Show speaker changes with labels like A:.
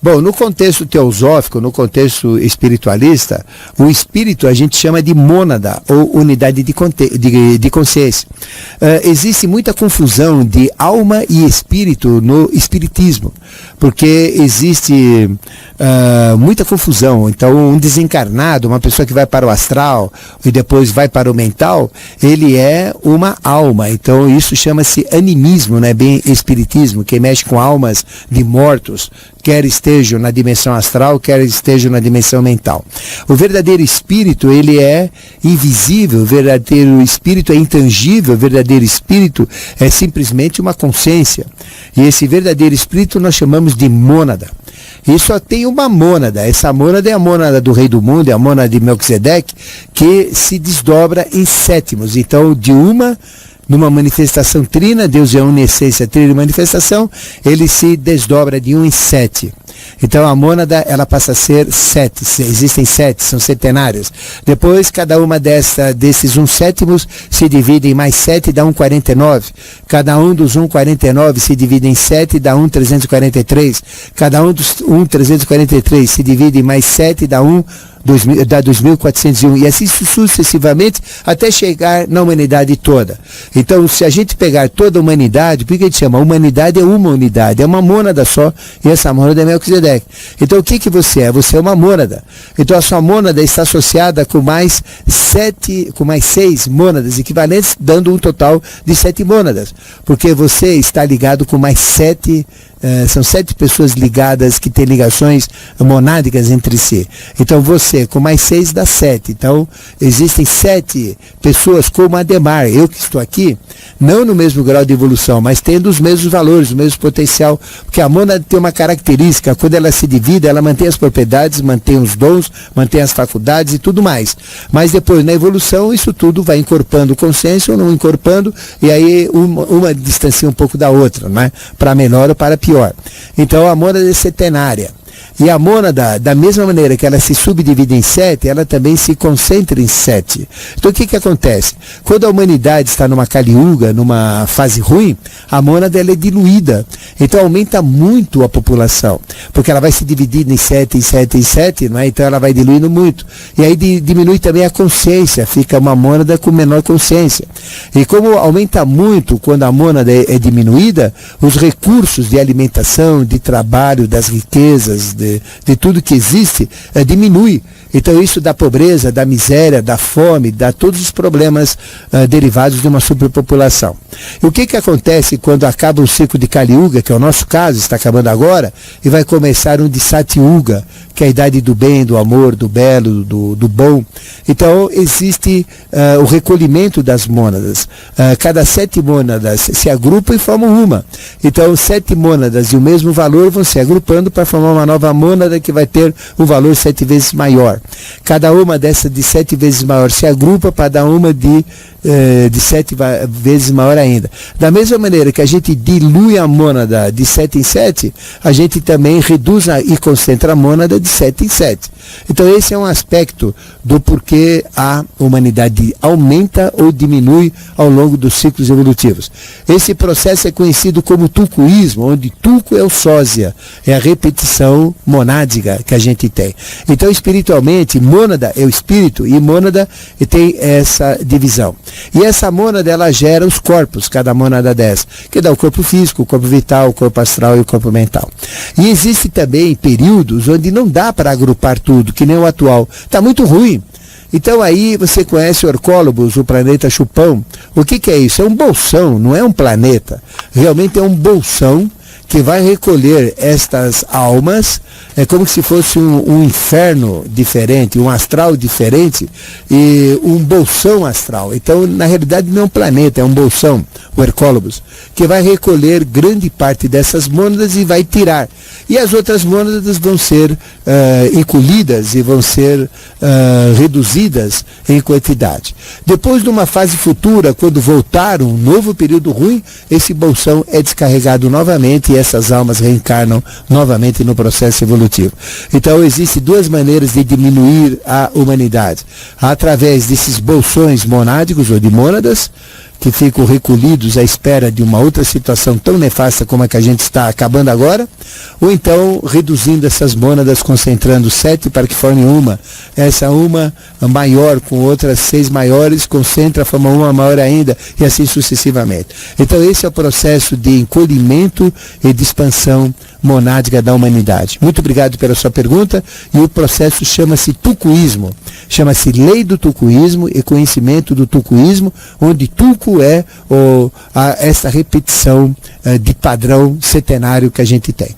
A: Bom, no contexto teosófico, no contexto espiritualista, o espírito a gente chama de mônada, ou unidade de consciência. Existe muita confusão de alma e espírito no espiritismo, porque existe muita confusão. Então, um desencarnado, uma pessoa que vai para o astral e depois vai para o mental, ele é uma alma. Então, isso chama-se animismo, não é bem espiritismo, que mexe com almas de mortos, quer estejam na dimensão astral, quer estejam na dimensão mental. O verdadeiro espírito, ele é invisível, o verdadeiro espírito é intangível, o verdadeiro espírito é simplesmente uma consciência. E esse verdadeiro espírito nós chamamos de mônada. E só tem uma mônada. Essa mônada é a mônada do Rei do Mundo, é a mônada de Melquisedeque, que se desdobra em sétimos. Então, numa manifestação trina, Deus é onisciência, trina e manifestação, ele se desdobra de 1 em 7. Então a mônada, ela passa a ser 7, existem 7, são setenários. Depois, cada uma desses 1 sétimos se divide em mais 7 e dá 1,49. Cada um dos 1,49 se divide em 7 e dá 1,343. Cada um dos 1,343 se divide em mais 7 e dá 2.401, e assim sucessivamente até chegar na humanidade toda. Então, se a gente pegar toda a humanidade, por que a gente chama? A humanidade é uma unidade, é uma mônada só, e essa mônada é Melquisedeque. Então, o que você é? Você é uma mônada. Então, a sua mônada está associada com mais 6 mônadas equivalentes, dando um total de 7 mônadas, porque você está ligado com mais 7. São 7 pessoas ligadas, que têm ligações monádicas entre si. Então você, com mais 6 dá 7. Então existem 7 pessoas como Ademar, eu que estou aqui, não no mesmo grau de evolução, mas tendo os mesmos valores, o mesmo potencial, porque a mônada tem uma característica: quando ela se divide, ela mantém as propriedades, mantém os dons, mantém as faculdades e tudo mais. Mas depois, na evolução, isso tudo vai incorporando consciência ou não incorporando, e aí uma distancia um pouco da outra, né? Para melhor ou para pior. Então a mônada é setenária. E a mônada, da mesma maneira que ela se subdivide em 7, ela também se concentra em 7. Então o que acontece? Quando a humanidade está numa Kali Yuga, numa fase ruim, a mônada ela é diluída. Então aumenta muito a população, porque ela vai se dividir em 7, em 7, em 7, não é? Então ela vai diluindo muito. E aí diminui também a consciência, fica uma mônada com menor consciência. E como aumenta muito quando a mônada é diminuída, os recursos de alimentação, de trabalho, das riquezas, de tudo que existe, diminui. Então isso da pobreza, da miséria, da fome, dá todos os problemas derivados de uma superpopulação. E o que acontece quando acaba o ciclo de Kali Yuga, que é o nosso caso, está acabando agora, e vai começar um de Sati Yuga, que é a idade do bem, do amor, do belo, do bom. Então existe o recolhimento das mônadas. Cada 7 mônadas se agrupam e formam uma. Então 7 mônadas de o mesmo valor vão se agrupando para formar uma nova mônada que vai ter um valor 7 vezes maior. Cada uma dessas de 7 vezes maior se agrupa para dar uma de 7 vezes maior ainda. Da mesma maneira que a gente dilui a mônada de 7 em 7, a gente também reduz e concentra a mônada de 7 em 7. Então esse é um aspecto do porquê a humanidade aumenta ou diminui ao longo dos ciclos evolutivos. Esse processo é conhecido como tulkuísmo, onde tulku é o sósia, é a repetição monádica que a gente tem. Então espiritualmente, mônada é o espírito e mônada tem essa divisão. E essa mônada, ela gera os corpos, cada mônada dessa, que dá o corpo físico, o corpo vital, o corpo astral e o corpo mental. E existe também períodos onde não dá para agrupar tudo, que nem o atual. Está muito ruim. Então aí você conhece Orcólogos, o planeta Chupão. O que é isso? É um bolsão, não é um planeta. Realmente é um bolsão que vai recolher estas almas, é como se fosse um inferno diferente, um astral diferente, e um bolsão astral. Então, na realidade, não é um planeta, é um bolsão, o Hercólogos, que vai recolher grande parte dessas mônadas e vai tirar. E as outras mônadas vão ser encolhidas e vão ser reduzidas em quantidade. Depois, numa fase futura, quando voltar um novo período ruim, esse bolsão é descarregado novamente e essas almas reencarnam novamente no processo evolutivo. Então existem 2 maneiras de diminuir a humanidade: através desses bolsões monádicos ou de mônadas, que ficam recolhidos à espera de uma outra situação tão nefasta como a que a gente está acabando agora, ou então reduzindo essas mônadas, concentrando 7 para que formem uma. Essa uma maior com outras 6 maiores, concentra, forma uma maior ainda, e assim sucessivamente. Então esse é o processo de encolhimento e de expansão monádica da humanidade. Muito obrigado pela sua pergunta, e o processo chama-se tucuísmo, chama-se lei do tucuísmo e conhecimento do tucuísmo, onde tuco é essa repetição de padrão centenário que a gente tem.